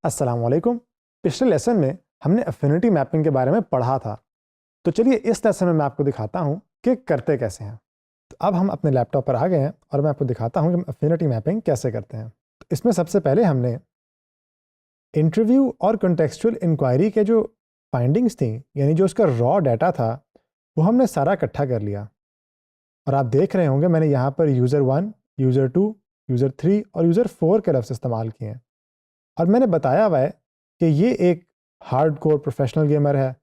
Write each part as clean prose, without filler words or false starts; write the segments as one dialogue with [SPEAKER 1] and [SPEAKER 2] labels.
[SPEAKER 1] अस्सलाम वालेकुम। पिछले लेसन में हमने एफिनिटी मैपिंग के बारे में पढ़ा था। तो चलिए इस लेसन में मैं आपको दिखाता हूँ कि करते कैसे हैं। तो अब हम अपने लैपटॉप पर आ गए हैं और मैं आपको दिखाता हूँ कि हम एफिनिटी मैपिंग कैसे करते हैं। तो इसमें सबसे पहले हमने इंटरव्यू और कॉन्टेक्सचुअल इंक्वायरी के जो फाइंडिंग्स थी, यानी जो उसका रॉ डाटा था, वो हमने सारा इकट्ठा कर लिया। और आप देख रहे होंगे मैंने यहाँ पर यूज़र 1, यूज़र 2, यूज़र 3 और यूज़र 4 के लफ्ज़ इस्तेमाल किए हैं। और मैंने बताया हुआ है कि ये एक हार्डकोर प्रोफेशनल गेमर है,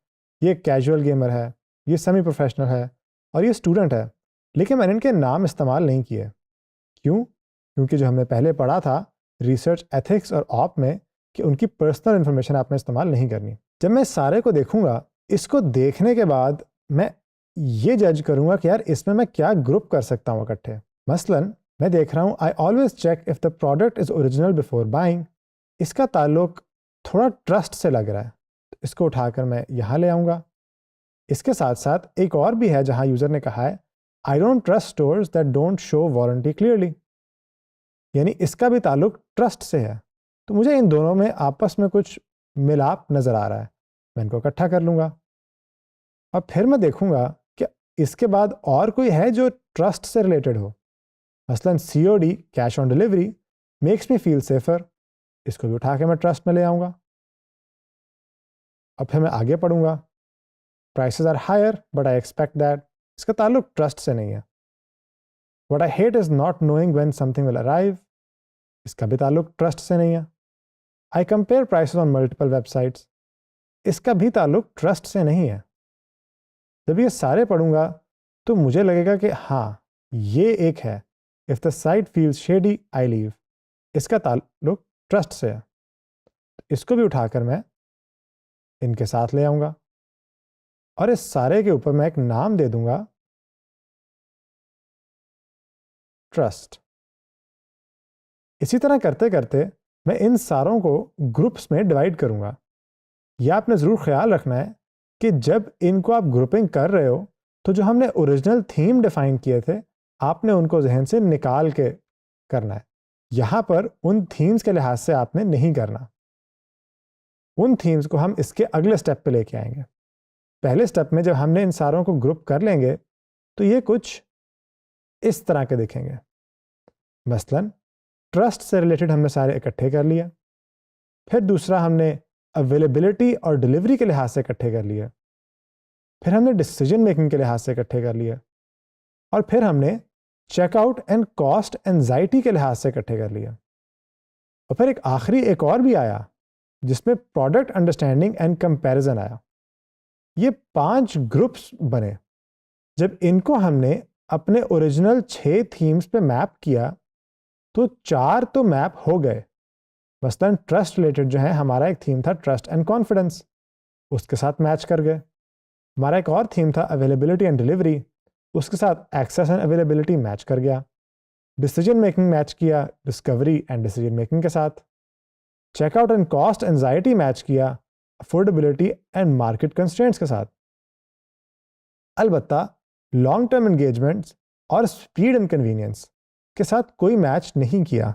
[SPEAKER 1] ये एक कैजुअल गेमर है, ये सेमी प्रोफेशनल है और ये स्टूडेंट है। लेकिन मैंने इनके नाम इस्तेमाल नहीं किए। क्यों? क्योंकि जो हमने पहले पढ़ा था रिसर्च एथिक्स और ऑप में कि उनकी पर्सनल इन्फॉर्मेशन आपने इस्तेमाल नहीं करनी। जब मैं सारे को देखूंगा, इसको देखने के बाद मैं ये जज करूंगा कि यार इसमें मैं क्या ग्रुप कर सकता हूँ इकट्ठे। मसलन मैं देख रहा हूँ I always check if the product is original before buying. इसका ताल्लुक थोड़ा ट्रस्ट से लग रहा है, तो इसको उठाकर मैं यहाँ ले आऊँगा। इसके साथ साथ एक और भी है जहाँ यूज़र ने कहा है I don't trust stores that don't show warranty clearly, यानी इसका भी ताल्लुक ट्रस्ट से है। तो मुझे इन दोनों में आपस में कुछ मिलाप नज़र आ रहा है। मैं इनको इकट्ठा कर लूँगा और फिर मैं देखूँगा कि इसके बाद और कोई है जो ट्रस्ट से रिलेटेड हो। मसलन COD, cash on delivery, makes me feel safer. इसको भी उठा के मैं ट्रस्ट में ले आऊँगा। अब फिर मैं आगे पढ़ूँगा। Prices are higher but I expect that. इसका ताल्लुक ट्रस्ट से नहीं है। What I hate is not knowing when something will arrive. इसका भी ताल्लुक ट्रस्ट से नहीं है। I compare prices on multiple websites. इसका भी ताल्लुक ट्रस्ट से नहीं है। जब ये सारे पढ़ूंगा तो मुझे लगेगा कि हाँ, ये एक है। If the site feels shady I leave. इसका ताल्लुक ट्रस्ट से है। इसको भी उठाकर मैं इनके साथ ले आऊँगा और इस सारे के ऊपर मैं एक नाम दे दूंगा, ट्रस्ट। इसी तरह करते करते मैं इन सारों को ग्रुप्स में डिवाइड करूंगा। यह आपने ज़रूर ख्याल रखना है कि जब इनको आप ग्रुपिंग कर रहे हो तो जो हमने ओरिजिनल थीम डिफाइन किए थे, आपने उनको जहन से निकाल के करना है। यहाँ पर उन थीम्स के लिहाज से आपने नहीं करना। उन थीम्स को हम इसके अगले स्टेप पे लेके आएंगे। पहले स्टेप में जब हमने इन सारों को ग्रुप कर लेंगे तो ये कुछ इस तरह के दिखेंगे। मसलन ट्रस्ट से रिलेटेड हमने सारे इकट्ठे कर लिए। फिर दूसरा हमने अवेलेबिलिटी और डिलीवरी के लिहाज से इकट्ठे कर लिए। फिर हमने डिसीजन मेकिंग के लिहाज से इकट्ठे कर लिए और फिर हमने चेकआउट एंड कॉस्ट एंजाइटी के लिहाज से इकट्ठे कर लिए। और फिर एक आखिरी एक और भी आया जिसमें प्रोडक्ट अंडरस्टैंडिंग एंड कंपैरिजन आया। ये 5 ग्रुप्स बने। जब इनको हमने अपने ओरिजिनल 6 थीम्स पे मैप किया तो 4 तो मैप हो गए। मसलन ट्रस्ट रिलेटेड जो है, हमारा एक थीम था ट्रस्ट एंड कॉन्फिडेंस, उसके साथ मैच कर गए। हमारा एक और थीम था अवेलेबिलिटी एंड डिलीवरी, उसके साथ एक्सेस एंड अवेलेबिलिटी मैच कर गया। डिसीजन मेकिंग मैच किया डिस्कवरी एंड डिसीजन मेकिंग के साथ। Checkout and cost anxiety match किया अफोर्डेबिलिटी एंड मार्केट कंस्ट्रेंट्स के साथ। अलबत्ता लॉन्ग टर्म एंगेजमेंट्स और स्पीड एंड कन्वीनियंस के साथ कोई मैच नहीं किया,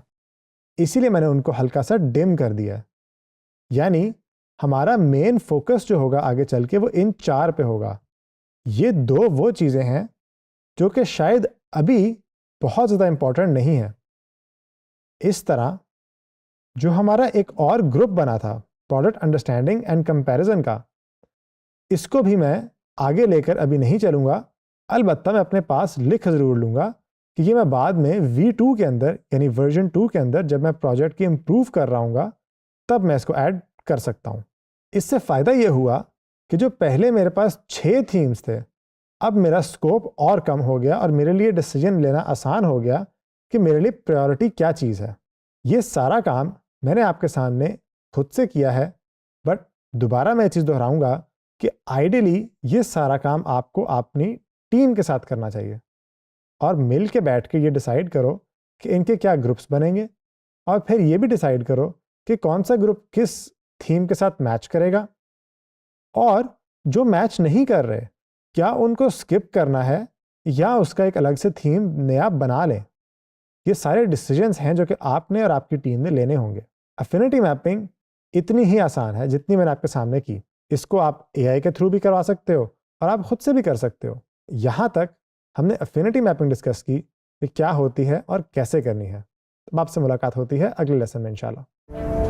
[SPEAKER 1] इसीलिए मैंने उनको हल्का सा डिम कर दिया। यानी हमारा मेन फोकस जो होगा आगे चल के वो इन 4 पे होगा। ये 2 वो चीज़ें हैं जो कि शायद अभी बहुत ज़्यादा इंपॉर्टेंट नहीं है। इस तरह जो हमारा एक और ग्रुप बना था प्रोडक्ट अंडरस्टैंडिंग एंड कंपैरिजन का, इसको भी मैं आगे लेकर अभी नहीं चलूँगा। अलबत्ता मैं अपने पास लिख ज़रूर लूँगा कि ये मैं बाद में V2 के अंदर, यानी वर्जन 2 के अंदर, जब मैं प्रोजेक्ट की इम्प्रूव कर रहा हूँगा तब मैं इसको ऐड कर सकता हूँ। इससे फ़ायदा ये हुआ कि जो पहले मेरे पास 6 थीम्स थे, अब मेरा स्कोप और कम हो गया और मेरे लिए डिसीजन लेना आसान हो गया कि मेरे लिए प्रायोरिटी क्या चीज़ है। ये सारा काम मैंने आपके सामने खुद से किया है, बट दोबारा मैं ये चीज़ दोहराऊँगा कि आइडियली ये सारा काम आपको अपनी टीम के साथ करना चाहिए और मिल के बैठ के ये डिसाइड करो कि इनके क्या ग्रुप्स बनेंगे और फिर ये भी डिसाइड करो कि कौन सा ग्रुप किस थीम के साथ मैच करेगा और जो मैच नहीं कर रहे क्या उनको स्किप करना है या उसका एक अलग से थीम नया बना लें। ये सारे डिसीजंस हैं जो कि आपने और आपकी टीम ने लेने होंगे। एफिनिटी मैपिंग इतनी ही आसान है जितनी मैंने आपके सामने की। इसको आप एआई के थ्रू भी करवा सकते हो और आप खुद से भी कर सकते हो। यहाँ तक हमने अफिनिटी मैपिंग डिस्कस की कि क्या होती है और कैसे करनी है। अब आपसे मुलाकात होती है अगले लेसन में इंशाल्लाह।